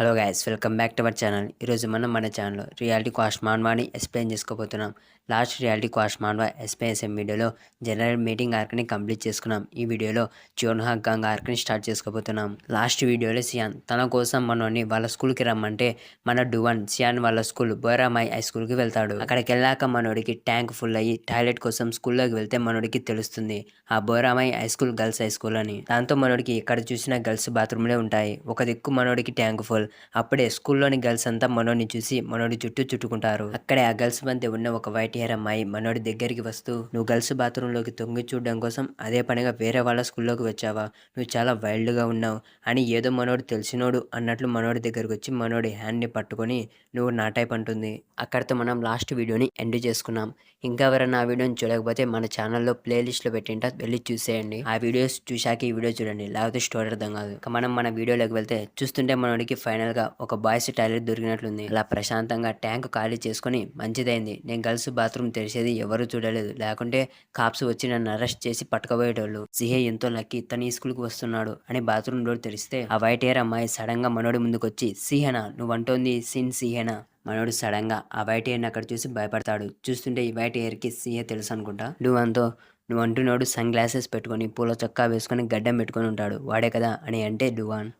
Hello guys, welcome back to our channel. ఈరోజు మనం మన ఛానల్లో రియాలిటీ క్వాస్ట్ మాన్వాని ఎక్స్ప్లెయిన్ చేసుకోబోతున్నాం. లాస్ట్ రియాలిటీ క్వాస్ట్ మాన్వా ఎస్పీఎస్ఎం వీడియోలో జనరల్ మీటింగ్ ఆర్క్ని కంప్లీట్ చేసుకున్నాం. ఈ వీడియోలో జియోన్హా గంగ్ ఆర్క్ని స్టార్ట్ చేసుకోబోతున్నాం. లాస్ట్ వీడియోలో సియాన్ తన కోసం మనోని వాళ్ళ స్కూల్కి రమ్మంటే మన డువాన్ సియాన్ వాళ్ళ స్కూల్ బోరామాయ్ హై స్కూల్కి వెళ్తాడు. అక్కడికి వెళ్ళాక మనోడికి ట్యాంక్ ఫుల్ అయ్యి టాయిలెట్ కోసం స్కూల్లోకి వెళ్తే మనోడికి తెలుస్తుంది ఆ Boramae high school girls high school అని. దాంతో మనోడికి ఎక్కడ చూసినా గర్ల్స్ బాత్రూమ్లే ఉంటాయి. ఒక దిక్కు మనోడికి ట్యాంక్ ఫుల్. అప్పుడే స్కూల్లోని గర్ల్స్ అంతా మనోడిని చూసి మనోడి చుట్టూ చుట్టుకుంటారు. అక్కడే ఆ గర్ల్స్ మధ్య ఉన్న ఒక వైట్ హెయిర్ అమ్మాయి మనోడి దగ్గరికి వస్తూ, నువ్వు గర్ల్స్ బాత్రూమ్ లోకి తొంగి చూడడం కోసం అదే పనిగా వేరే వాళ్ళ స్కూల్లోకి వచ్చావా? నువ్వు చాలా వైల్డ్ గా ఉన్నావు అని ఏదో మనోడు తెలిసినోడు అన్నట్లు మనోడి దగ్గరికి వచ్చి మనోడి హ్యాండ్ ని పట్టుకొని నువ్వు నా టైప్ అంటుంది. అక్కడితో మనం లాస్ట్ వీడియోని ఎండ్ చేసుకున్నాం. ఇంకా ఎవరైనా ఆ వీడియోని చూడకపోతే మన ఛానల్లో ప్లేలిస్ట్లో పెట్టింట వెళ్ళి చూసేయండి. ఆ వీడియోస్ చూశాక ఈ వీడియో చూడండి, లేకపోతే స్టోరీ అర్థం కాదు. ఇక మనం మన వీడియోలోకి వెళ్తే చూస్తుంటే మనోడికి ఫైనల్ గా ఒక బాయ్స్ టాయిలెట్ దొరికినట్లుంది. అలా ప్రశాంతంగా ట్యాంక్ ఖాళీ చేసుకుని మంచిదైంది, నేను గర్ల్స్ బాత్రూమ్ తెరిచేది ఎవరు చూడలేదు, లేకుంటే కాప్స్ వచ్చి నన్ను అరెస్ట్ చేసి పట్టుకోబోయేటోళ్ళు. సిహే ఎంతో లక్కీ తన ఈ స్కూల్ కి వస్తున్నాడు అని బాత్రూమ్ డోర్ తెరిస్తే ఆ వైట్ హెయిర్ అమ్మాయి సడన్ గా మనోడి ముందుకు వచ్చి, సిహేనా నువ్వంటోంది సిన్ సిహేనా? మనోడు సడన్ గా ఆ వైట్ హెయిర్ అక్కడ చూసి భయపడతాడు. చూస్తుంటే ఈ వైట్ హెయిర్ కి సిహే తెలుసు అనుకుంటా. నువ్వంతో నువ్వు అంటున్నాడు సన్ గ్లాసెస్ పెట్టుకొని పూల చొక్కా వేసుకొని గడ్డం పెట్టుకొని ఉంటాడు వాడే కదా అని అంటే డువాన్,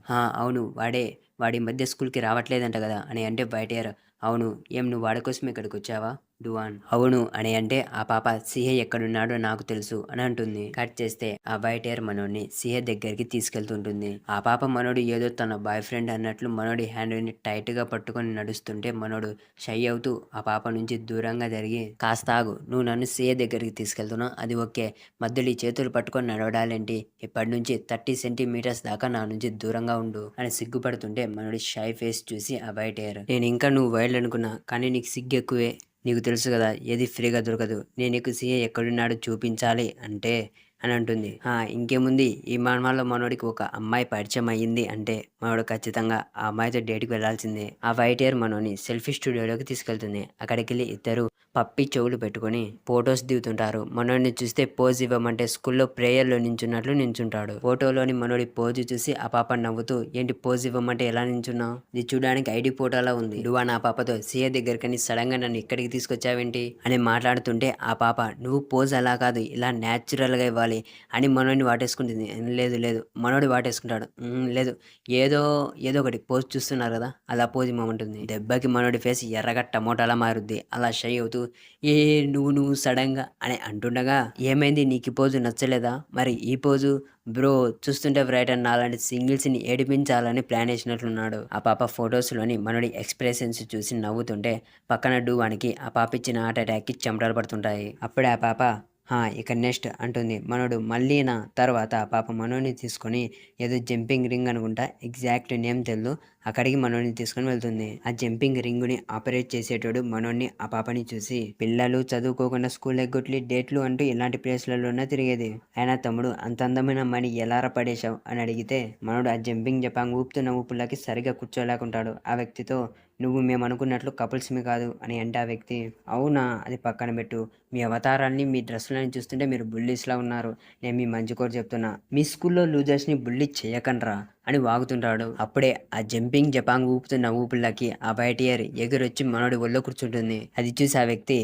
అవును వాడే, వాడి మధ్య స్కూల్కి రావట్లేదంట కదా అని అంటే వైట్ హెయిర్, అవును ఏం నువ్వు వాడి కోసం ఇక్కడికి వచ్చావా? డువాన్, అవును అని అంటే ఆ పాప సిహే ఎక్కడున్నాడో నాకు తెలుసు అని అంటుంది. కట్ చేస్తే ఆ వైట్ హెయిర్ మనోడిని సిహే దగ్గరికి తీసుకెళ్తుంటుంది. ఆ పాప మనోడు ఏదో తన బాయ్ ఫ్రెండ్ అన్నట్లు మనోడి హ్యాండ్ ని టైట్ గా పట్టుకొని నడుస్తుంటే మనోడు షై అవుతూ ఆ పాప నుంచి దూరంగా జరిగి, కాస్త ఆగు, నువ్వు నన్ను సిహే దగ్గరికి తీసుకెళ్తున్నావు అది ఓకే, మధ్యలో ఈ చేతులు పట్టుకొని నడవడాలేంటి, ఇప్పటి నుంచి 30 సెంటీమీటర్స్ దాకా నా నుంచి దూరంగా ఉండు అని సిగ్గుపడుతుంటే మనోడి షై ఫేస్ చూసి ఆ వైట్ హెయిర్, నేను ఇంకా నువ్వు వైల్డ్ అనుకున్నా కానీ నీకు సిగ్గు ఎక్కువే, నీకు తెలుసు కదా ఏది ఫ్రీగా దొరకదు, నేను నీకు సీఏ ఎక్కడున్నాడో చూపించాలి అంటే అని అంటుంది. ఇంకేముంది, ఈ మనలో మనోడికి ఒక అమ్మాయి పరిచయం అయ్యింది అంటే మనోడు ఖచ్చితంగా ఆ అమ్మాయితో డేట్కి వెళ్లాల్సిందే. ఆ వైట్ హెయిర్ మనోని సెల్ఫీ స్టూడియోలోకి తీసుకెళ్తుంది. అక్కడికి వెళ్ళి ఇద్దరు పప్పి చెవులు పెట్టుకొని ఫొటోస్ దిగుతుంటారు. మనోడిని చూస్తే పోజ్ ఇవ్వమంటే స్కూల్లో ప్రేయర్లో నించున్నట్లు నించుంటాడు. ఫోటోలోని మనోడి పోజు చూసి ఆ పాప నవ్వుతూ, ఏంటి పోజ్ ఇవ్వమంటే ఎలా నించున్నావు, ఇది చూడడానికి ఐడి ఫోటోలా ఉంది. డువాన్ ఆ పాపతో, సీఏ దగ్గరకని సడన్ గా నన్ను ఇక్కడికి తీసుకొచ్చావేంటి అని మాట్లాడుతుంటే ఆ పాప, నువ్వు పోజ్ అలా కాదు ఇలా న్యాచురల్ గా ఇవ్వాలి అని మనోడిని వాటేసుకుంటుంది. లేదు లేదు మనోడు వాటేసుకుంటాడు. లేదు, ఏదో ఏదో ఒకటి పోజ్ చూస్తున్నారు కదా అలా పోజ్ ఇవ్వమంటుంది. దెబ్బకి మనోడి ఫేస్ ఎర్రగా టమోటాలా మారుద్ది. అలా షై అవుతూ, ఏ నువ్వు సడన్ గా అని అంటుండగా, ఏమైంది నీకు ఈ పోజు నచ్చలేదా, మరి ఈ పోజు బ్రో చూస్తుంటే బ్రైట్ అండ్ అలాంటి సింగిల్స్ ని ఏడిపించాలని ప్లాన్ వేసినట్లున్నాడు. ఆ పాప ఫొటోస్ లోని మనోడి ఎక్స్ప్రెషన్స్ చూసి నవ్వుతుంటే పక్కన డూవానికి ఆ పాప ఇచ్చిన హార్ట్ అటాక్ కి చెమటలు పడుతుంటాయి. అప్పుడే ఆ పాప, ఇక నెక్స్ట్ అంటుంది. మనోడు మళ్ళీ నా తర్వాత ఆ పాప మనోడిని తీసుకొని ఏదో జంపింగ్ రింగ్ అనుకుంటా, ఎగ్జాక్ట్ నేమ్ తెలియదు, అక్కడికి మనోడిని తీసుకొని వెళ్తుంది. ఆ జంపింగ్ రింగ్ ని ఆపరేట్ చేసేటోడు మనోడిని ఆ పాపని చూసి, పిల్లలు చదువుకోకుండా స్కూల్ ఎగ్గొట్లి డేట్లు అంటూ ఇలాంటి ప్లేస్లలోనే తిరిగేది, అయినా తమ్ముడు అంత అందమైన అమ్మాయిని ఎలారా పడేశావు అని అడిగితే మనోడు ఆ జంపింగ్ జపాంగ్ ఊపుతున్న ఊపులకి సరిగా కూర్చోలేకుంటాడు. ఆ వ్యక్తితో, నువ్వు మేము అనుకున్నట్లు కపుల్స్మి కాదు అని అంటే ఆ వ్యక్తి, అవునా అది పక్కన పెట్టు, మీ అవతారాల్ని మీ డ్రెస్సులని చూస్తుంటే మీరు బుల్లీస్లా ఉన్నారు, నేను మీ మంచి కోరు చెప్తున్నా, మీ స్కూల్లో లూజర్స్ని బుల్లీ చేయకండ్రా అని వాగుతుంటాడు. అప్పుడే ఆ జంపింగ్ జపాంగ్ ఊపుతున్న ఊపులకి ఆ బయట ఇయర్ ఎగురొచ్చి మనోడి ఒళ్ళో కూర్చుంటుంది. అది చూసి ఆ వ్యక్తి,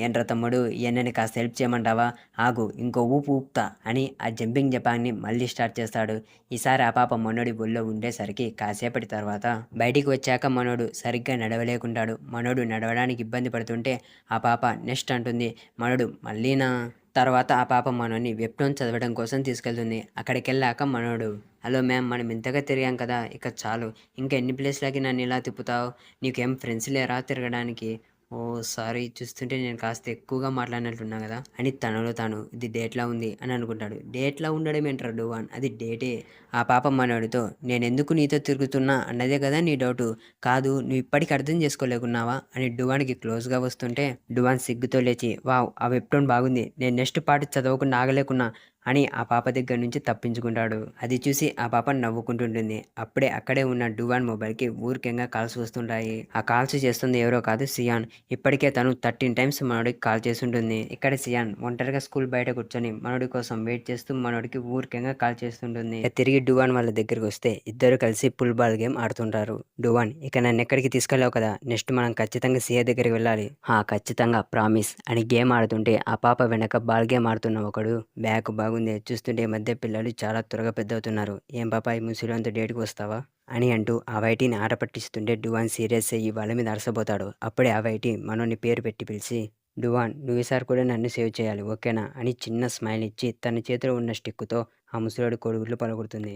ఏంట్రా తమ్ముడు ఎన్నని కాస్త హెల్ప్ చేయమంటావా, ఆగు ఇంకో ఊపు ఊపుతా అని ఆ జంపింగ్ జపాంగ్ ని మళ్ళీ స్టార్ట్ చేస్తాడు. ఈసారి ఆ పాప మనోడి ఒళ్ళో ఉండేసరికి కాసేపటి తర్వాత బయటికి వచ్చాక మనోడు సరిగ్గా నడవలేకుంటాడు. మనోడు నడవడానికి ఇబ్బంది పడుతుంటే ఆ పాప నెక్స్ట్ అంటుంది. మనోడు మళ్ళీనా తర్వాత ఆ పాప మనోని వెబ్టోన్ చదవడం కోసం తీసుకెళ్తుంది. అక్కడికి వెళ్ళాక మనోడు, హలో మ్యామ్, మనం ఇంతగా తిరిగాం కదా ఇక చాలు, ఇంకా ఎన్ని ప్లేస్లకి నన్ను ఇలా తిప్పుతావు, నీకేం ఫ్రెండ్స్ లేరా తిరగడానికి, ఓ సారీ, చూస్తుంటే నేను కాస్త ఎక్కువగా మాట్లాడినట్లున్నా కదా అని తనలో తాను ఇది డేట్లా ఉంది అని అనుకుంటాడు. డేట్లా ఉండడం ఏంట్రా డువాన్, అది డేటే. ఆ పాప మనోడితో, నేనెందుకు నీతో తిరుగుతున్నా అన్నదే కదా నీ డౌటు, కాదు నువ్వు ఇప్పటికి అర్థం చేసుకోలేకున్నావా అని డువాన్కి క్లోజ్గా వస్తుంటే డువాన్ సిగ్గుతో లేచి, వావ్ ఆ వెబ్టోన్ బాగుంది, నేను నెక్స్ట్ పార్ట్ చదవకుండా ఆగలేకున్నా, అని ఆ పాప దగ్గర నుంచి తప్పించుకుంటాడు. అది చూసి ఆ పాప నవ్వుకుంటుంటుంది. అప్పుడే అక్కడే ఉన్న డువాన్ మొబైల్‌కి ఊరికంగా కాల్స్ వస్తుంటాయి. ఆ కాల్స్ చేస్తుంది ఎవరో కాదు సియాన్. ఇప్పటికే తను 13 టైమ్స్ మనోడికి కాల్ చేసుంటుంది. ఇక్కడ సియాన్ ఒంటరిగా స్కూల్ బయట కూర్చొని మనోడి కోసం వెయిట్ చేస్తూ మనోడికి ఊరికంగా కాల్ చేస్తుంటుంది. తిరిగి డువాన్ వాళ్ళ దగ్గరకొస్తే ఇద్దరు కలిసి పుల్ బాల్ గేమ్ ఆడుతుంటారు. డువాన్, ఇక నన్నెక్కడికి తీసుకెళ్ళావు కదా! నెక్స్ట్ మనం ఖచ్చితంగా సీఏ దగ్గరికి వెళ్ళాలి. ఖచ్చితంగా ప్రామిస్ అని గేమ్ ఆడుతుంటే ఆ పాప వెనక బాల్ గేమ్ ఆడుతున్న ఒకడు బ్యాక్ బాగుంది. చూస్తుంటే ఈ మధ్య పిల్లలు చాలా త్వరగా పెద్దవుతున్నారు. ఏం పాప ఈ ముసలోనితో డేట్‌కి వస్తావా? అని అంటూ ఆ వైటీని ఆట పట్టిస్తుంటే డువాన్ సీరియస్ అయ్యి వాళ్ళ మీద అరసబోతాడు. అప్పుడే ఆ వైటీ మనోడిని పేరు పెట్టి పిలిచి, డువాన్ నువ్వు ఈసారి కూడా నన్ను సేవ్ చేయాలి ఓకేనా? అని చిన్న స్మైల్ ఇచ్చి తన చేతిలో ఉన్న స్టిక్‌తో ఆ ముసలోడి కోడిగుడ్లు పగలగొడుతుంది.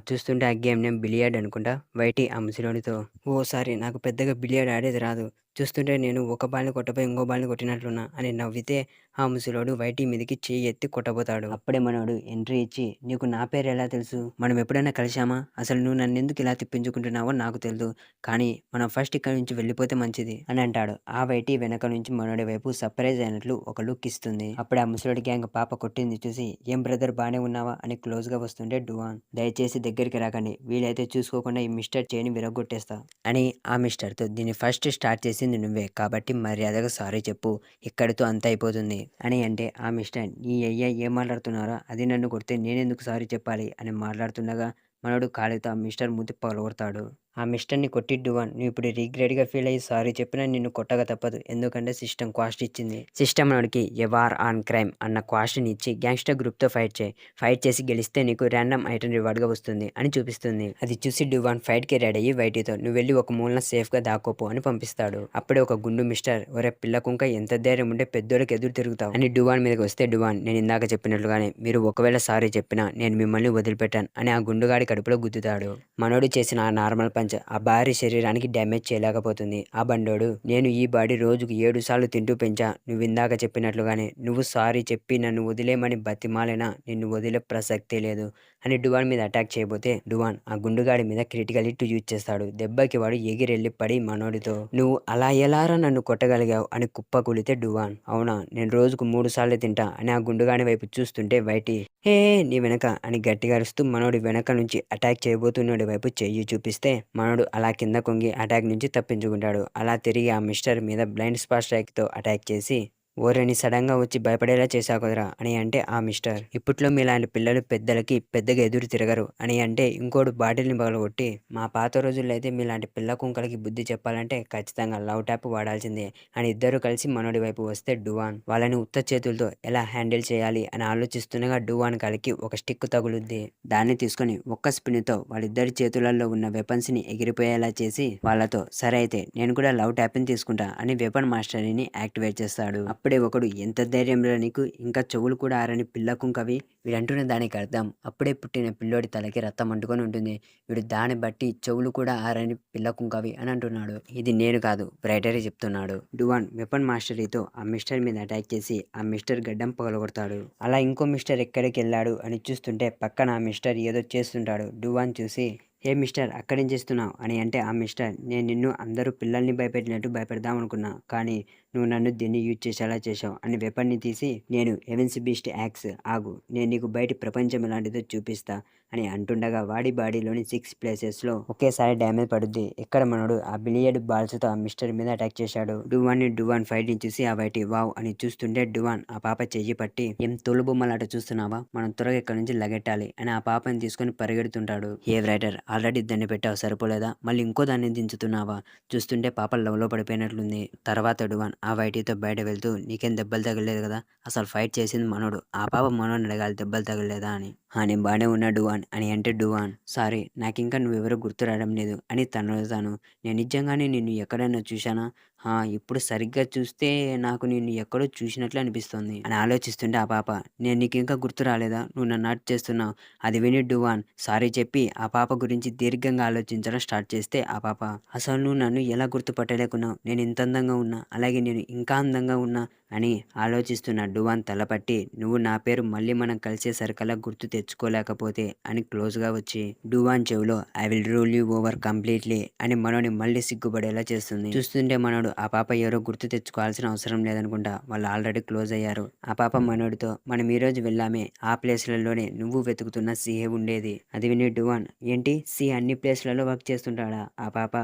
చూస్తుంటే ఆ గేమ్ నేమ్ బిలియార్డ్ అనుకుంటా. వైటీ ఆ ముసలోడితో, ఓ సారీ నాకు పెద్దగా బిలియార్డ్ ఆడేది రాదు. చూస్తుంటే నేను ఒక బాల్‌ని కొట్టబోయి ఇంకో బాల్‌ని కొట్టినట్లున్నా అని నవ్వితే ఆ ముసలోడు వైటీ మీదకి చెయ్యి ఎత్తి కొట్టబోతాడు. అప్పుడే మనోడు ఎంట్రీ ఇచ్చి, నీకు నా పేరు ఎలా తెలుసు? మనం ఎప్పుడైనా కలిశామా? అసలు నువ్వు నన్నెందుకు ఇలా తిప్పించుకుంటున్నావో నాకు తెలీదు. కానీ మనం ఫస్ట్ ఇక్కడి నుంచి వెళ్ళిపోతే మంచిది అని అంటాడు. ఆ వైటీ వెనక నుంచి మనోడి వైపు సర్ప్రైజ్ అయినట్లు ఒక లుక్ ఇస్తుంది. అప్పుడు ఆ ముసలోడి గ్యాంగ్ పాప కొట్టింది చూసి, ఏం బ్రదర్ బానే ఉన్నావా అని క్లోజ్‌గా వస్తుంటే డువాన్, దయచేసి దగ్గరికి రాకండి. వీలైతే చూసుకోకుండా ఈ మిస్టర్ చేయిని విరగ్గొట్టేస్తా అని ఆ మిస్టర్‌తో, దీన్ని ఫస్ట్ స్టార్ట్ చేసింది నువ్వే కాబట్టి మర్యాదగా సారీ చెప్పు. ఇక్కడితో అంతా అయిపోతుంది అని అంటే ఆ మిస్టర్, నీ అయ్యా ఏం మాట్లాడుతున్నారో, అది నన్ను కొడితే నేనెందుకు సారీ చెప్పాలి అని మాట్లాడుతుండగా మనోడు కాలితో ఆ మిస్టర్ మూతి పగలగొడతాడు. ఆ మిస్టర్‌ని కొట్టి డువాన్, నువ్వు ఇప్పుడు రిగ్రెట్‌గా ఫీల్ అయ్యి సారీ చెప్పినా నిన్ను కొట్టక తప్పదు. ఎందుకంటే సిస్టమ్ క్వాస్ట్ ఇచ్చింది. సిస్టమ్ మనోడికి ఎ వార్ ఆన్ క్రైమ్ అన్న క్వాస్ట్‌ని ఇచ్చి గ్యాంగ్‌స్టర్ గ్రూప్‌తో ఫైట్ చేయి. ఫైట్ చేసి గెలిస్తే నీకు ర్యాండమ్ ఐటెమ్ రివార్డ్‌గా వస్తుంది అని చూపిస్తుంది. అది చూసి డువాన్ ఫైట్‌కి రెడీ అయ్యి వైటీతో, నువ్వు వెళ్ళి ఒక మూలన సేఫ్‌గా దాక్కోపో అని పంపిస్తాడు. అప్పుడే ఒక గుండు మిస్టర్, ఒరే పిల్ల కుంక ఎంత ధైర్యం ఉంటే పెద్దోళ్ళకి ఎదురు తిరుగుతావు అని డువాన్ మీదకి వస్తే డువాన్, నేను ఇందాక చెప్పినట్లుగానే మీరు ఒకవేళ సారీ చెప్పినా నేను మిమ్మల్ని వదిలిపెట్టాను అని ఆ గుండుగాడి కడుపులో గుద్దుతాడు. మనోడు చేసిన ఆ నార్మల్ పంచ్ ఆ భారీ శరీరానికి డ్యామేజ్ చేయలేకపోతుంది. ఆ బండోడు, నేను ఈ బాడీ రోజుకు 7 సార్లు తింటూ పెంచా. నువ్విందాక చెప్పినట్లుగానే నువ్వు సారీ చెప్పి నన్ను వదిలేయమని బతిమాలినా నిన్ను వదిలే ప్రసక్తే లేదు అని డువాన్ మీద అటాక్ చేయబోతే డువాన్ ఆ గుండుగాడి మీద క్రిటికల్ హిట్ యూజ్ చేస్తాడు. దెబ్బకి వాడు ఎగిరెళ్ళి పడి మనోడితో, నువ్వు అలా ఎలారా నన్ను కొట్టగలిగావు అని కుప్పకూలితే డువాన్, అవునా నేను రోజుకు 3 సార్లు తింటా అని ఆ గుండుగాడి వైపు చూస్తుంటే వైటీ, హే నీ వెనక అని గట్టిగా అరుస్తూ మనోడి వెనక నుంచి అటాక్ చేయబోతున్నోడి వైపు చెయ్యి చూపిస్తే మనోడు అలా కింద కొంగి అటాక్ నుంచి తప్పించుకుంటాడు. అలా తిరిగి ఆ మిస్టర్ మీద బ్లైండ్ స్పాట్ స్ట్రైక్‌తో అటాక్ చేసి, ఓరిని సడన్‌గా వచ్చి భయపడేలా చేశావు కదరా అని అంటే ఆ మిస్టర్, ఇప్పట్లో మీలాంటి పిల్లలు పెద్దలకి పెద్దగా ఎదురు తిరగరు అని అంటే ఇంకోడు బాటిల్‌ని పగలగొట్టి, మా పాత రోజుల్లో అయితే మీలాంటి పిల్ల కుంకలకి బుద్ధి చెప్పాలంటే ఖచ్చితంగా లవ్ ట్యాప్ వాడాల్సిందే అని ఇద్దరు కలిసి మనోడి వైపు వస్తే డువాన్ వాళ్ళని ఉత్త చేతులతో ఎలా హ్యాండిల్ చేయాలి అని ఆలోచిస్తుండగా డువాన్ కాలికి ఒక స్టిక్ తగులుద్ది. దాన్ని తీసుకొని ఒక్క స్పిన్‌తో వాళ్ళిద్దరి చేతులలో ఉన్న వెపన్స్‌ని ఎగిరిపోయేలా చేసి వాళ్ళతో, సరే అయితే నేను కూడా లవ్ ట్యాప్‌ని తీసుకుంటా అని వెపన్ మాస్టరీని యాక్టివేట్ చేస్తాడు. అప్పుడే ఒకడు, ఎంత ధైర్యంరా నీకు, ఇంకా చెవులు కూడా ఆరని పిల్ల కుంకవి వీడంటున్న దానికి అర్థం అప్పుడే పుట్టిన పిల్లోడి తలకి రక్తం అంటుకొని ఉంటుంది. వీడు దాన్ని బట్టి చెవులు కూడా ఆరని పిల్ల కుంకవి అని అంటున్నాడు. ఇది నేను కాదు బ్రైటరీ చెప్తున్నాడు. డువాన్ వెపన్ మాస్టరీతో ఆ మిస్టర్ మీద అటాక్ చేసి ఆ మిస్టర్ గడ్డం పగలగొడతాడు. అలా ఇంకో మిస్టర్ ఎక్కడికి వెళ్ళాడు అని చూస్తుంటే పక్కన ఆ మిస్టర్ ఏదో చేస్తుంటాడు. డువాన్ చూసి, ఏ మిస్టర్ అక్కడేం చేస్తున్నావు అని అంటే ఆ మిస్టర్, నేను నిన్ను అందరూ పిల్లల్ని భయపెట్టినట్టు భయపెడదాం అనుకున్నా కానీ నువ్వు నన్ను దీన్ని యూజ్ చేసేలా చేశావు అని వెపన్ని తీసి, నేను ఎవెన్స్ బీస్ట్ యాక్స్ ఆగు, నేను నీకు బయటి ప్రపంచం ఎలాంటిదో చూపిస్తా అని అంటుండగా వాడి బాడీలోని 6 ప్లేసెస్‌లో ఒకేసారి డ్యామేజ్ పడుద్ది. ఇక్కడ మనోడు ఆ బిలియర్డ్ బాల్స్‌తో ఆ మిస్టర్ మీద అటాక్ చేశాడు. డువాన్ ఫైట్‌ని చూసి ఆ వైటీ వావ్ అని చూస్తుంటే డువాన్ ఆ పాప చెయ్యి పట్టి, ఏం తోలుబొమ్మలాట చూస్తున్నావా, మనం త్వరగా ఇక్కడి నుంచి లగెట్టాలి అని ఆ పాపని తీసుకొని పరిగెడుతుంటాడు. ఏ రైటర్, ఆల్రెడీ దాన్ని పెట్టావు సరిపోలేదా, మళ్ళీ ఇంకో దాన్ని దించుతున్నావా, చూస్తుంటే పాప లవ్‌లో పడిపోయినట్లుంది. తర్వాత డువాన్ ఆ వైటీతో బయట వెళ్తూ, నీకేం దెబ్బలు తగలలేదు కదా, అసలు ఫైట్ చేసింది మనోడు, ఆ పాప మనోడిని అడగాలి దెబ్బలు తగలలేదా అని. నేను బానే ఉన్నా డువాన్ అని అంటే డువాన్, సారీ నాకింకా నువ్వెవరో గుర్తు రావడం లేదు అని తనలో తాను, నేను నిజంగానే నిన్ను ఎక్కడైనా చూశానా, ఇప్పుడు సరిగ్గా చూస్తే నాకు నిన్ను ఎక్కడో చూసినట్లు అనిపిస్తుంది అని ఆలోచిస్తుంటే ఆ పాప, నేను నీకు ఇంకా గుర్తు రాలేదా, నువ్వు నన్ను హర్ట్ చేస్తున్నావు. అది విని డువాన్ సారీ చెప్పి ఆ పాప గురించి దీర్ఘంగా ఆలోచించడం స్టార్ట్ చేస్తే ఆ పాప, అసలు నువ్వు నన్ను ఎలా గుర్తుపట్టలేకున్నావు, నేను ఇంత అందంగా ఉన్నా, అలాగే నేను ఇంకా అందంగా ఉన్నా, అని ఆలోచిస్తున్న డువాన్ తలపట్టి, నువ్వు నా పేరు మళ్ళీ మనం కలిసేసరికల్లా గుర్తు తెచ్చుకోలేకపోతే అని క్లోజ్గా వచ్చి డువాన్ చెవిలో I will rule you over completely అని మనోని మళ్ళీ సిగ్గుపడేలా చేస్తుంది. చూస్తుంటే మనోడు ఆ పాప ఎవరో గుర్తు తెచ్చుకోవాల్సిన అవసరం లేదనుకుంటా, వాళ్ళు ఆల్రెడీ క్లోజ్ అయ్యారు. ఆ పాప మనోడితో, మనం ఈ రోజు వెళ్ళామే ఆ ప్లేస్లలోనే నువ్వు వెతుకుతున్న సిఏ ఉండేది. అది విని డువాన్, ఏంటి సి అన్ని ప్లేస్లలో వర్క్ చేస్తుంటాడా? ఆ పాప,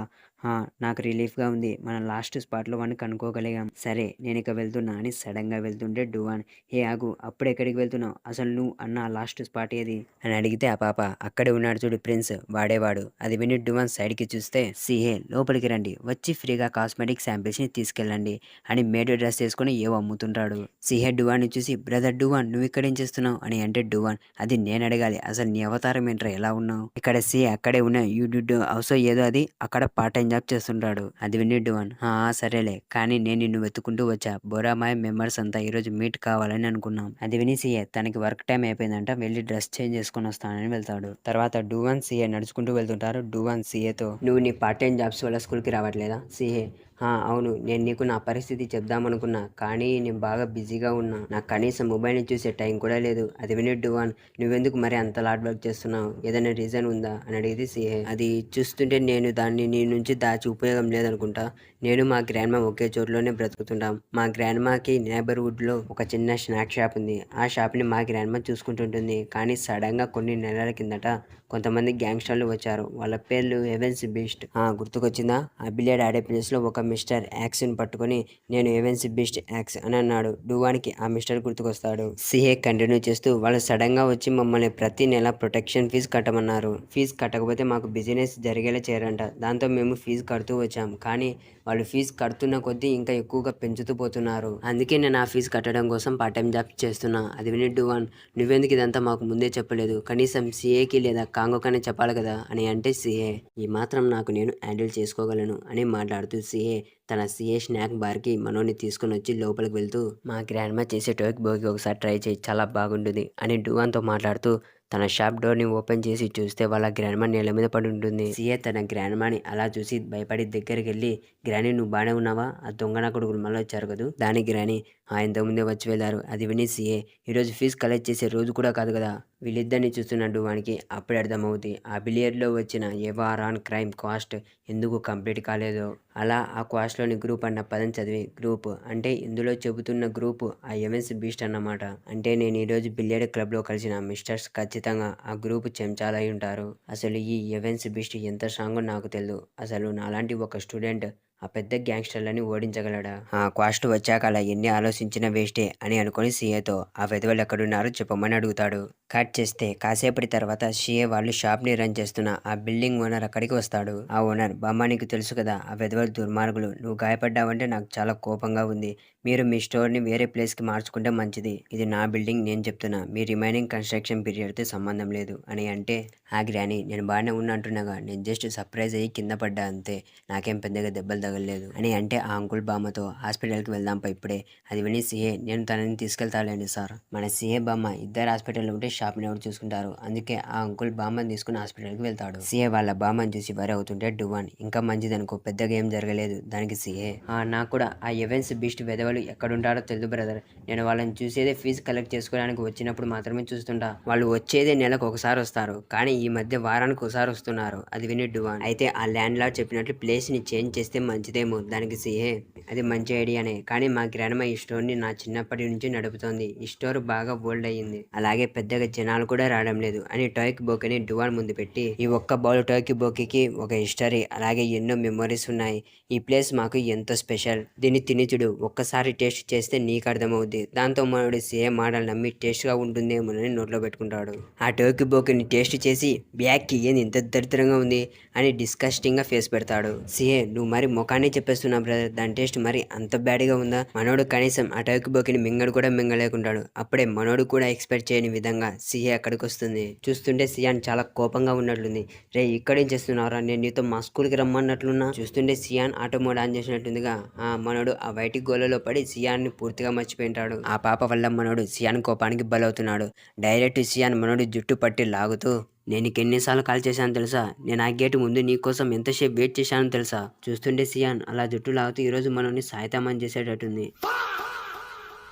నాకు రిలీఫ్గా ఉంది, మనం లాస్ట్ స్పాట్లో వాడిని కనుక్కోగలిగాం. సరే నేను ఇక వెళ్తున్నా అని సడన్గా వెళ్తుంటే డువాన్, ఏ ఆగు, అప్పుడు ఎక్కడికి వెళ్తున్నావు, అసలు నువ్వు అన్న లాస్ట్ స్పాట్ ఏది అని అడిగితే ఆ పాప, అక్కడే ఉన్నాడు చూడు ప్రిన్స్, వాడేవాడు. అది విని డువాన్ సైడ్కి చూస్తే, సిఏ లోపలికి రండి, వచ్చి ఫ్రీగా కాస్మెటిక్ శాంపిల్స్ని తీసుకెళ్ళండి అని మేడ్ డ్రెస్ వేసుకుని ఏవో అమ్ముతుంటాడు. సిహే డువాన్ని చూసి, బ్రదర్ డువాన్ నువ్వు ఇక్కడేం చేస్తున్నావు అని అంటే డువాన్, అది నేను అడగాలి, అసలు నీ అవతారం ఏంట్రా, ఎలా ఉన్నావు? ఇక్కడ సిఏ అక్కడే ఉన్నా యూ డు అవసరం ఏదో అది అక్కడ పార్ట్ టైం జాబ్ చేస్తుంటాడు. అది విని డువాన్, సరేలే, కానీ నేను నిన్ను వెతుకుంటూ వచ్చా, బొరామాయ్ మెంబర్స్ అంతా ఈరోజు మీట్ కావాలని అనుకున్నాం. అది విని సిఏ తనకి వర్క్ టైం అయిపోయిందంట, వెళ్ళి డ్రెస్ చేంజ్ చేసుకుని వస్తానని వెళ్తాడు. తర్వాత డువాన్ సిఏ నడుచుకుంటూ వెళ్తుంటారు. డువాన్ సిఏతో, నువ్వు నీ పార్ట్ టైం జాబ్స్ వల్ల స్కూల్కి రావట్లేదా? సిఏ, అవును, నేను నీకు నా పరిస్థితి చెప్దామనుకున్నా, కానీ నేను బాగా బిజీగా ఉన్నా, నాకు కనీసం మొబైల్ని చూసే టైం కూడా లేదు. అది విని డువాన్, నువ్వెందుకు మరి అంత హార్డ్ వర్క్ చేస్తున్నావు, ఏదైనా రీజన్ ఉందా అని అడిగితే సిఏ, అది చూస్తుంటే నేను దాన్ని నీ నుంచి దాచి ఉపయోగం లేదనుకుంటా, నేను మా గ్రాండ్ మా ఒకే చోట్లోనే బ్రతుకుతుంటాం. మా గ్రాండ్ మాకి నేబర్హుడ్లో ఒక చిన్న స్నాక్ షాప్ ఉంది. ఆ షాప్ని మా గ్రాండ్ మా చూసుకుంటుంటుంది. కానీ సడన్గా కొన్ని నెలల కిందట కొంతమంది గ్యాంగ్స్టర్లు వచ్చారు. వాళ్ళ పేర్లు ఎవెన్స్ బీస్ట్. గుర్తుకొచ్చిందా? ఆ బిలియర్డ్ ఆడే ప్లేస్లో ఒక మిస్టర్ యాక్స్ని పట్టుకొని, నేను ఎవెన్స్ బీస్ట్ యాక్స్ అని అన్నాడు. డువాన్కి ఆ మిస్టర్ గుర్తుకొస్తాడు. సిఏ కంటిన్యూ చేస్తూ, వాళ్ళు సడన్గా వచ్చి మమ్మల్ని ప్రతి నెల ప్రొటెక్షన్ ఫీజు కట్టమన్నారు. ఫీజు కట్టకపోతే మాకు బిజినెస్ జరిగేలా చేయరంట. దాంతో మేము ఫీజు కడుతూ వచ్చాం, కానీ వాళ్ళు ఫీజు కడుతున్న కొద్దీ ఇంకా ఎక్కువగా పెంచుతూ పోతున్నారు. అందుకే నేను ఆ ఫీజు కట్టడం కోసం పార్ట్ టైం జాబ్ చేస్తున్నా. అది విని డువాన్, నువ్వెందుకు ఇదంతా మాకు ముందే చెప్పలేదు, కనీసం సిఏకి లేదా కాంగోకనే చెప్పాలి కదా అని అంటే సిఏ, ఈ మాత్రం నాకు నేను హ్యాండిల్ చేసుకోగలను అని మాట్లాడుతూ సిఏ తన సిఏ స్నాక్ బార్కి మనోని తీసుకుని వచ్చి లోపలికి వెళ్తూ, మా గ్రాండ్ మా చేసే టోక్ బోగి ఒకసారి ట్రై చేయి, చాలా బాగుంటుంది అని డువాన్తో మాట్లాడుతూ తన షాప్ డోర్ని ఓపెన్ చేసి చూస్తే వాళ్ళ గ్రాండ్మా నేల మీద పడి ఉంటుంది. సిఏ తన గ్రాండ్మాని అలా చూసి భయపడి దగ్గరికి వెళ్ళి, గ్రాని నువ్వు బాగానే ఉన్నావా, ఆ దొంగన కొడుకులు మళ్ళీ వచ్చారు కదా. దాని గ్రాని, ఇంతకుముందే వచ్చి వెళ్ళారు. అది విని సిఏ, ఈరోజు ఫీజు కలెక్ట్ చేసే రోజు కూడా కాదు కదా. వీళ్ళిద్దరిని చూస్తున్నట్టు వానికి అప్పుడే అర్థమవుతుంది ఆ బిలియర్డ్లో వచ్చిన ఎవార్ ఆన్ క్రైమ్ కాస్ట్ ఎందుకు కంప్లీట్ కాలేదో. అలా ఆ క్వాస్ట్లోని గ్రూప్ అన్న పదం చదివి, గ్రూప్ అంటే ఇందులో చెబుతున్న గ్రూప్ ఆ ఎవెన్స్ బీస్ట్ అన్నమాట. అంటే నేను ఈరోజు బిలియర్డ్ క్లబ్లో కలిసిన మిస్టర్స్ ఖచ్చితంగా ఆ గ్రూప్ చెంచాలు అయి ఉంటారు. అసలు ఈ ఎవెన్స్ బీస్ట్ ఎంత స్ట్రాంగో నాకు తెలియదు. అసలు నాలాంటి ఒక స్టూడెంట్ ఆ పెద్ద గ్యాంగ్స్టర్లని ఓడించగలడా? క్వాస్ట్ వచ్చాక అలా ఎన్ని ఆలోచించినా వేస్టే అని అనుకుని సీఏతో, ఆ వెధవలు ఎక్కడున్నారో చెప్పమని అడుగుతాడు. కట్ చేస్తే కాసేపటి తర్వాత సీఏ వాళ్ళు షాప్ని రన్ చేస్తున్న ఆ బిల్డింగ్ ఓనర్ అక్కడికి వస్తాడు. ఆ ఓనర్, బామ్మ నీకు తెలుసు కదా, ఆ వెధవలు దుర్మార్గులు, నువ్వు గాయపడ్డావంటే నాకు చాలా కోపంగా ఉంది. మీరు మీ స్టోర్ని వేరే ప్లేస్కి మార్చుకుంటే మంచిది. ఇది నా బిల్డింగ్, నేను చెప్తున్నా, మీ రిమైనింగ్ కన్స్ట్రక్షన్ పీరియడ్తో సంబంధం లేదు అని అంటే, ఆ గ్రాని, నేను బాగానే ఉన్నా అంటున్నాగా, నేను జస్ట్ సర్ప్రైజ్ అయ్యి కింద పడ్డా అంతే, నాకేం పెద్దగా దెబ్బలు తగలలేదు అని అంటే ఆ అంకుల్ బామ్మతో, హాస్పిటల్కి వెళ్దాంపా ఇప్పుడే. అది విని సిఏ, నేను తనని తీసుకెళ్తాలేండి సార్. మన సిఏ బామ్మ ఇద్దరు హాస్పిటల్లో ఉంటే షాప్ని ఎవరు చూసుకుంటారు, అందుకే ఆ అంకుల్ బామ్మని తీసుకుని హాస్పిటల్కి వెళ్తాడు. సిఏ వాళ్ళ బామ్మని చూసి వరి అవుతుంటే డువాన్, ఇంకా మంచిదనుకో, పెద్దగా ఏం జరగలేదు. దానికి సిఏ, నాకు కూడా ఆ ఎవెన్స్ బీస్ట్ వెధవలు ఎక్కడుంటారో తెలియదు బ్రదర్, నేను వాళ్ళని చూసేదే ఫీజు కలెక్ట్ చేసుకోవడానికి వచ్చినప్పుడు మాత్రమే చూస్తుంటా, వాళ్ళు వచ్చేదే నెలకు ఒకసారి వస్తారు, కానీ ఈ మధ్య వారానికి ఒకసారి వస్తున్నారు. అది విని డువాన్, అయితే ఆ ల్యాండ్ లార్డ్ చెప్పినట్లు ప్లేస్ని చేంజ్ చేస్తే మంచిదేమో. దానికి సిఏ, అది మంచి ఐడియానే, కానీ మా గ్రాండ్మ ఈ స్టోర్ని నా చిన్నప్పటి నుంచి నడుపుతోంది, ఈ స్టోర్ బాగా ఓల్డ్ అయ్యింది, అలాగే పెద్దగా జనాలు కూడా రావడం లేదు అని టోయక్ బోకిని డువాన్ ముందు పెట్టి, ఈ ఒక్క బౌల్ టోయక్ బోకికి ఒక హిస్టరీ అలాగే ఎన్నో మెమరీస్ ఉన్నాయి, ఈ ప్లేస్ మాకు ఎంతో స్పెషల్, దీన్ని తిని చూడు, ఒక్కసారి టేస్ట్ చేస్తే నీకు అర్థమవుద్ది. దాంతో మనోడు సిఏ మాటలు నమ్మి టేస్ట్గా ఉంటుందేమోనని నోట్లో పెట్టుకుంటాడు. ఆ టోయక్ బోకిని టేస్ట్ చేసి, బ్యాక్కి ఏంది ఇంత దరిద్రంగా ఉంది అని డిస్కస్టింగ్గా ఫేస్ పెడతాడు. సిఏ, నువ్వు మరి ముఖాన్ని చెప్పేస్తున్నావు బ్రదర్, దాని టేస్ట్ మరి అంత బ్యాడ్గా ఉందా? మనోడు కనీసం ఆ టోయక్ బోకిని మింగడు కూడా మింగలేకుంటాడు. అప్పుడే మనోడు కూడా ఎక్స్పెక్ట్ చేయని విధంగా సిఏ అక్కడికి వస్తుంది. చూస్తుంటే సియాన్ చాలా కోపంగా ఉన్నట్లుంది. రే ఇక్కడేం చేస్తున్నారా, నేను నీతో మా స్కూల్కి రమ్మన్నట్లున్నా. చూస్తుంటే సియాన్ ఆటో మోడ్ ఆన్ చేసినట్టుందిగా. మనోడు ఆ వైటి గోలలో పడి సియాన్ని పూర్తిగా మర్చిపోయింటాడు. ఆ పాప వల్ల మనోడు సియాన్ కోపానికి బలవుతున్నాడు. డైరెక్ట్ సియాన్ మనోడు జుట్టు పట్టి లాగుతూ, నేను నీకు ఎన్నిసార్లు కాల్ చేశాను తెలుసా, నేను ఆ గేటు ముందు నీకోసం ఎంతసేపు వెయిట్ చేశాను తెలుసా. చూస్తుంటే సియాన్ అలా జుట్టు లాగుతూ ఈరోజు మనల్ని సాయితామని చేసేటట్టుంది.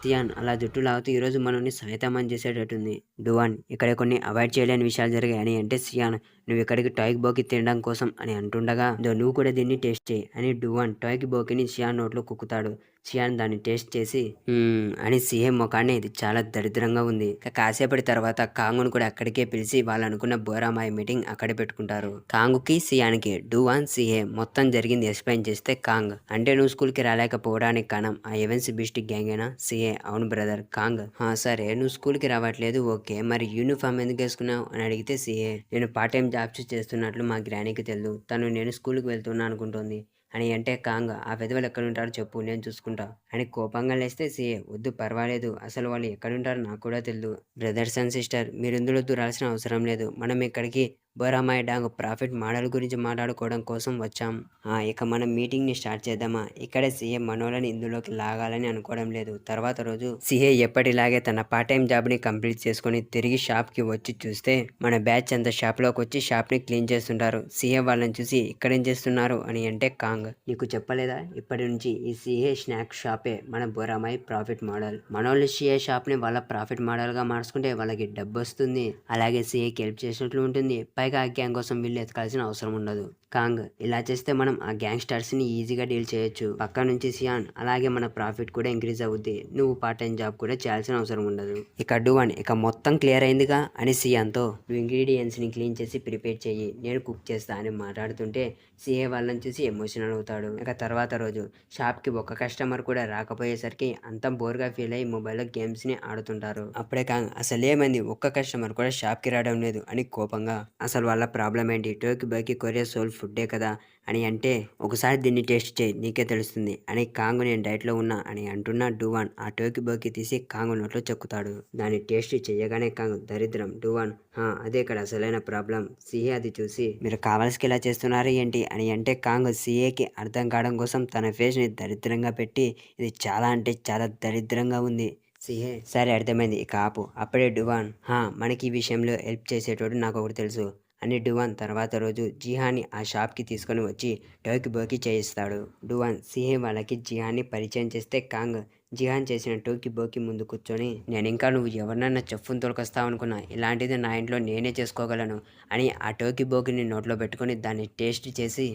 సియాన్ అలా జుట్టు లాగుతూ ఈరోజు మనల్ని సైతామని చేసేటట్టుంది. డువాన్ ఇక్కడ కొన్ని అవాయిడ్ చేయలేని విషయాలు జరిగాయని అంటే సియాన్ నువ్వు ఇక్కడికి టాయ్కి బోకి తినడం కోసం అని అంటుండగా నువ్వు కూడా దీన్ని టేస్ట్ చేయి అని డువాన్ టాయ్కి బోకిని సియాన్ నోట్లో కుక్కుతాడు. సియాన్ దాన్ని టేస్ట్ చేసి అని సీఎం ముఖాన్ని ఇది చాలా దరిద్రంగా ఉంది. కాసేపటి తర్వాత కాంగును కూడా అక్కడికే పిలిచి వాళ్ళు అనుకున్న బోరామాయి మీటింగ్ అక్కడే పెట్టుకుంటారు. కాంగుకి సియాన్కి డువాన్ సిఏ మొత్తం జరిగింది ఎక్స్ప్లెయిన్ చేస్తే కాంగ్ అంటే నువ్వు స్కూల్కి రాలేకపోవడానికి కారణం ఆ ఎవెన్స్ బీస్ట్ గ్యాంగేనా? సిఏ అవును బ్రదర్. కాంగ్ సరే నువ్వు స్కూల్కి రావట్లేదు ఓకే, మరి యూనిఫామ్ ఎందుకు వేసుకున్నావు అని అడిగితే సిఏ నేను పార్ట్ టైం జాబ్స్ చేస్తున్నట్లు మా గ్రానీకి తెలియదు, తను నేను స్కూల్కి వెళ్తున్నా అనుకుంటుంది అని అంటే కాంగ్ ఆ విధవలు ఎక్కడుంటారో చెప్పు నేను చూసుకుంటా అని కోపంగా లేస్తే సిఏ వద్దు పర్వాలేదు, అసలు వాళ్ళు ఎక్కడుంటారో నాకు కూడా తెలియదు. బ్రదర్స్ అండ్ సిస్టర్ మీరు ఇందులో దూరాల్సిన అవసరం లేదు, మనం ఇక్కడికి బోరామాయి డాంగ్ ప్రాఫిట్ మోడల్ గురించి మాట్లాడుకోవడం కోసం వచ్చాం. ఇక మనం మీటింగ్ని స్టార్ట్ చేద్దామా? ఇక్కడే సీఏ మనోళ్ళని ఇందులోకి లాగాలని అనుకోవడం లేదు. తర్వాత రోజు సీఏ ఎప్పటిలాగే తన పార్ట్ టైం జాబ్ని కంప్లీట్ చేసుకొని తిరిగి షాప్కి వచ్చి చూస్తే మన బ్యాచ్ అంతా షాప్లోకి వచ్చి షాప్ని క్లీన్ చేస్తుంటారు. సీఏ వాళ్ళని చూసి ఇక్కడేం చేస్తున్నారు అని అంటే కాంగ్ నీకు చెప్పలేదా ఇప్పటి నుంచి ఈ సీఏ స్నాక్ షాపే మన బోరామాయి ప్రాఫిట్ మోడల్, మనోళ్ళు సీఏ షాప్ని వాళ్ళ ప్రాఫిట్ మోడల్గా మార్చుకుంటే వాళ్ళకి డబ్బు వస్తుంది, అలాగే సీఏకి హెల్ప్ చేసినట్లు ఉంటుంది, పైగా ఆ గ్యాంగ్ కోసం వీళ్ళు ఎతకాల్సిన అవసరం ఉండదు. కాంగ్ ఇలా చేస్తే మనం ఆ గ్యాంగ్స్టర్స్ని ఈజీగా డీల్ చేయొచ్చు, పక్క నుంచి సియాన్ అలాగే మన ప్రాఫిట్ కూడా ఇంక్రీజ్ అవుద్ది, నువ్వు పార్ట్ టైం జాబ్ కూడా చేయాల్సిన అవసరం ఉండదు. ఇక డువాన్ ఇక మొత్తం క్లియర్ అయిందిగా అని సియాన్తో నువ్వు ఇంగ్రీడియంట్స్ని క్లీన్ చేసి ప్రిపేర్ చెయ్యి నేను కుక్ చేస్తా అని మాట్లాడుతుంటే సిఏ వాళ్ళని చూసి ఎమోషనల్ అవుతాడు. ఇక తర్వాత రోజు షాప్కి ఒక్క కస్టమర్ కూడా రాకపోయేసరికి అంతా బోర్గా ఫీల్ అయ్యి మొబైల్లో గేమ్స్ని ఆడుతుంటారు. అప్పుడే కాంగ్ అసలు ఏమైంది ఒక్క కస్టమర్ కూడా షాప్కి రావడం లేదు అని కోపంగా అసలు వాళ్ళ ప్రాబ్లం ఏంటి, టోకి బైకి కొరియా సోల్ ఫుడ్డే కదా అని అంటే ఒకసారి దీన్ని టేస్ట్ చేయి నీకే తెలుస్తుంది అని కాంగు నేను డైట్లో ఉన్నా అని అంటున్న డువాన్ ఆ టోకి బోకి తీసి కాంగు నోట్లో చెక్కుతాడు. దాన్ని టేస్ట్ చేయగానే కాంగ్ దరిద్రం డువాన్ అదే ఇక్కడ అసలైన ప్రాబ్లం. సిఏ అది చూసి మీరు కావాల్సి ఇలా చేస్తున్నారు ఏంటి అని అంటే కాంగ్ సిఏకి అర్థం కావడం కోసం తన ఫేస్ని దరిద్రంగా పెట్టి ఇది చాలా అంటే చాలా దరిద్రంగా ఉంది. సిఏ సరే అర్థమైంది ఇక ఆపు. అప్పుడే డువాన్ మనకి ఈ విషయంలో హెల్ప్ చేసేటోడు నాకు ఒకటి తెలుసు అని డువాన్ తర్వాత రోజు జిహాన్ని ఆ షాప్కి తీసుకొని వచ్చి టోకి బోకి చేయిస్తాడు. డువాన్ సిహే వాళ్ళకి జిహాన్ని పరిచయం చేస్తే కాంగ్ జిహాన్ చేసిన టోకి బోకి ముందు కూర్చొని నేను ఇంకా నువ్వు ఎవరినన్నా చెప్పును తొలకొస్తావు అనుకున్నా, ఇలాంటిది నా ఇంట్లో నేనే చేసుకోగలను అని ఆ టోకి బోకిని నోట్లో పెట్టుకొని దాన్ని టేస్ట్ చేసి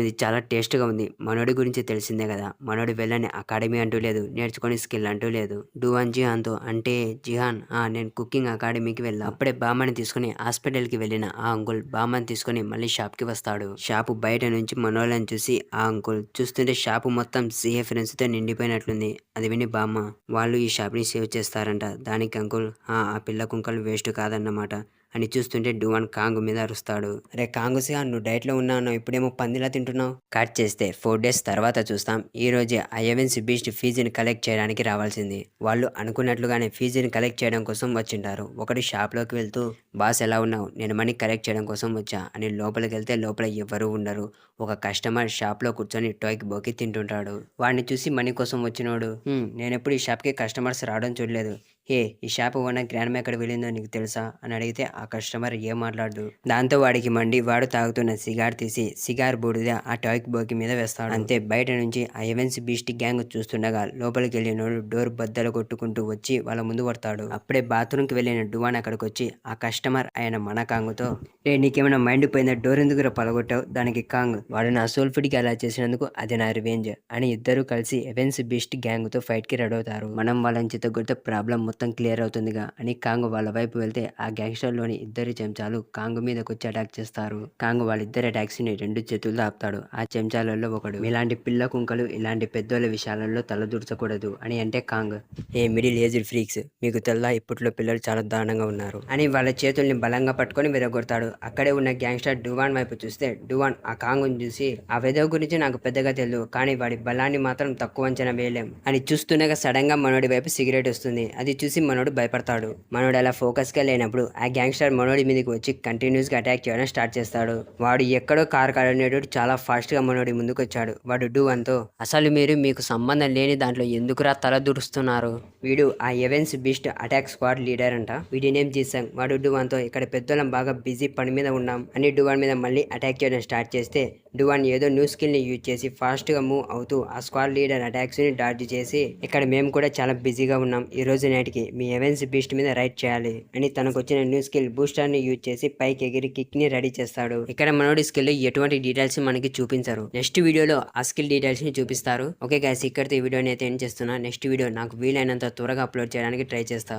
ఇది చాలా టేస్ట్గా ఉంది, మనోడి గురించి తెలిసిందే కదా, మనోడి వెళ్ళని అకాడమీ అంటూ లేదు, నేర్చుకొని స్కిల్ అంటూ లేదు. డువాన్ జిహాన్తో అంటే జిహాన్ నేను కుకింగ్ అకాడమీకి వెళ్ళా, అప్పుడే బామ్మని తీసుకుని హాస్పిటల్కి వెళ్ళిన ఆ అంకుల్ బామ్మని తీసుకుని మళ్ళీ షాప్కి వస్తాడు. షాపు బయట నుంచి మనోళ్ళని చూసి ఆ అంకుల్ చూస్తుంటే షాపు మొత్తం సిఏ ఫ్రెండ్స్తో నిండిపోయినట్లుంది. అది విని బామ్మ వాళ్ళు ఈ షాప్ని సేవ్ చేస్తారంట, దానికి అంకుల్ ఆ పిల్ల కుంకలు వేస్ట్ కాదన్నమాట అని చూస్తుంటే డువాన్ కాంగు మీద అరుస్తాడు. రే కాంగుసియా నువ్వు డైట్లో ఉన్నావు, ఇప్పుడేమో పందిలా తింటున్నావు. కట్ చేస్తే 4 days తర్వాత చూస్తాం. ఈ రోజే ఐఎవెన్స్ బీస్ట్ ఫీజుని కలెక్ట్ చేయడానికి రావాల్సింది. వాళ్ళు అనుకున్నట్లుగానే ఫీజుని కలెక్ట్ చేయడం కోసం వచ్చింటారు. ఒకటి షాప్లోకి వెళ్తూ బాస్ ఎలా ఉన్నావు, నేను మనీ కలెక్ట్ చేయడం కోసం వచ్చా అని లోపలికి వెళ్తే లోపల ఎవరూ ఉండరు. ఒక కస్టమర్ షాప్లో కూర్చొని టోకి బోకి తింటుంటాడు. వాడిని చూసి మనీ కోసం వచ్చినోడు నేను ఎప్పుడు ఈ షాప్కి కస్టమర్స్ రావడం చూడలేదు, ఈ షాప్ ఓనర్ గ్రాండ్ ఎక్కడ వెళ్ళిందో నీకు తెలుసా అని అడిగితే ఆ కస్టమర్ ఏం మాట్లాడు. దాంతో వాడికి మండి వాడు తాగుతున్న సిగార్ తీసి సిగార్ బూడిద ఆ టాయ్కి బోకి మీద వేస్తాడు. అంతే బయట నుంచి ఆ ఎవెన్స్ బీస్ట్ గ్యాంగ్ చూస్తుండగా లోపలికి వెళ్ళినోడు డోర్ బద్దలు కొట్టుకుంటూ వచ్చి వాళ్ళ ముందు పడతాడు. అప్పుడే బాత్రూమ్కి వెళ్ళిన డువాన్ అక్కడికి వచ్చి ఆ కస్టమర్ ఆయన మన కాంగుతో నీకేమైనా మైండ్ పోయిందా, డోర్ ఎందుకు పలగొట్టావు దానికి కాంగ్ వాడు నా సోల్ ఫుడ్కి అలా చేసినందుకు అది నా రివెంజ్ అని ఇద్దరు కలిసి ఎవెన్స్ బీస్ట్ గ్యాంగ్ తో ఫైట్ కి రెడీ అవుతారు. మనం వాళ్ళని చిత్తగొడితే ప్రాబ్లం మొత్తం క్లియర్ అవుతుందిగా అని కాంగ్ వాళ్ళ వైపు వెళ్తే ఆ గ్యాంగ్స్టర్ లోని ఇద్దరు చెంచాలు కాంగ్ మీదకి వచ్చి అటాక్ చేస్తారు. కాంగ్ వాళ్ళిద్దరి అటాక్స్ ని 2 చేతులతో ఆపుతాడు. ఆ చెంచాలలో ఒకడు ఇలాంటి పిల్ల కుంకలు ఇలాంటి పెద్దోళ్ళ విషయాలలో తలదూర్చకూడదు అని అంటే కాంగ్ మిడిల్ ఏజ్డ్ ఫ్రీక్స్ మీకు తెల్లా ఇప్పట్లో పిల్లలు చాలా దారుణంగా ఉన్నారు అని వాళ్ళ చేతుల్ని బలంగా పట్టుకొని విరగొడతాడు. అక్కడే ఉన్న గ్యాంగ్స్టర్ డువాన్ వైపు చూస్తే డువాన్ ఆ కాంగుని చూసి ఆ వెదవ గురించి నాకు పెద్దగా తెలియదు, కానీ వాడి బలాన్ని మాత్రం తక్కువ అంచనా వేయలేం అని చూస్తుండగా సడన్ గా మనోడి వైపు సిగరెట్ వస్తుంది. అది చూసి మనోడు భయపడతాడు. మనోడు అలా ఫోకస్ గా లేనప్పుడు ఆ గ్యాంగ్స్టర్ మనోడి మీదకి వచ్చి కంటిన్యూస్ గా అటాక్ చేయడం స్టార్ట్ చేస్తాడు. వాడు ఎక్కడో కార్ కాడనేటోడు చాలా ఫాస్ట్ గా మనోడి ముందుకు వచ్చాడు. వాడు డూవన్తో, అసలు మీరు మీకు సంబంధం లేని దాంట్లో ఎందుకురా తల దూరుస్తున్నారు? వీడు ఆ Evans beast attack squad leader అంట. వీడి నేమ్ జీసంగ్. వాడు డూవన్తో, ఇక్కడ పెద్దోళ్ళం బాగా బిజీ పని మీద ఉన్నాం అని డూవన్ మీద మళ్ళీ అటాక్ చేయడం స్టార్ట్ చేస్తే డూవన్ ఏదో న్యూ స్కిల్ ని యూజ్ చేసి ఫాస్ట్ గా మూవ్ అవుతూ ఆ స్క్వాడ్ లీడర్ అటాక్స్ ని డాడ్జ్ చేసి, ఇక్కడ మేము కూడా చాలా బిజీగా ఉన్నాం, ఈ రోజు నైట్కి మీ ఎవెన్స్ బీస్ట్ మీద రైడ్ చేయాలి అని తనకు వచ్చిన న్యూ స్కిల్ బూస్టర్ ని యూజ్ చేసి పైకి ఎగిరి కిక్ ని రెడీ చేస్తాడు. ఇక్కడ మనోడి స్కిల్ ఎటువంటి డీటెయిల్స్ మనకి చూపించరు. నెక్స్ట్ వీడియోలో ఆ స్కిల్ డీటెయిల్స్ ని చూపిస్తారు. ఓకే గైస్, ఇక్కడితో ఈ వీడియోని అయితే ఎండ్ చేస్తున్నా. నెక్స్ట్ వీడియో నాకు వీలైనంత త్వరగా అప్లోడ్ చేయడానికి ట్రై చేస్తా.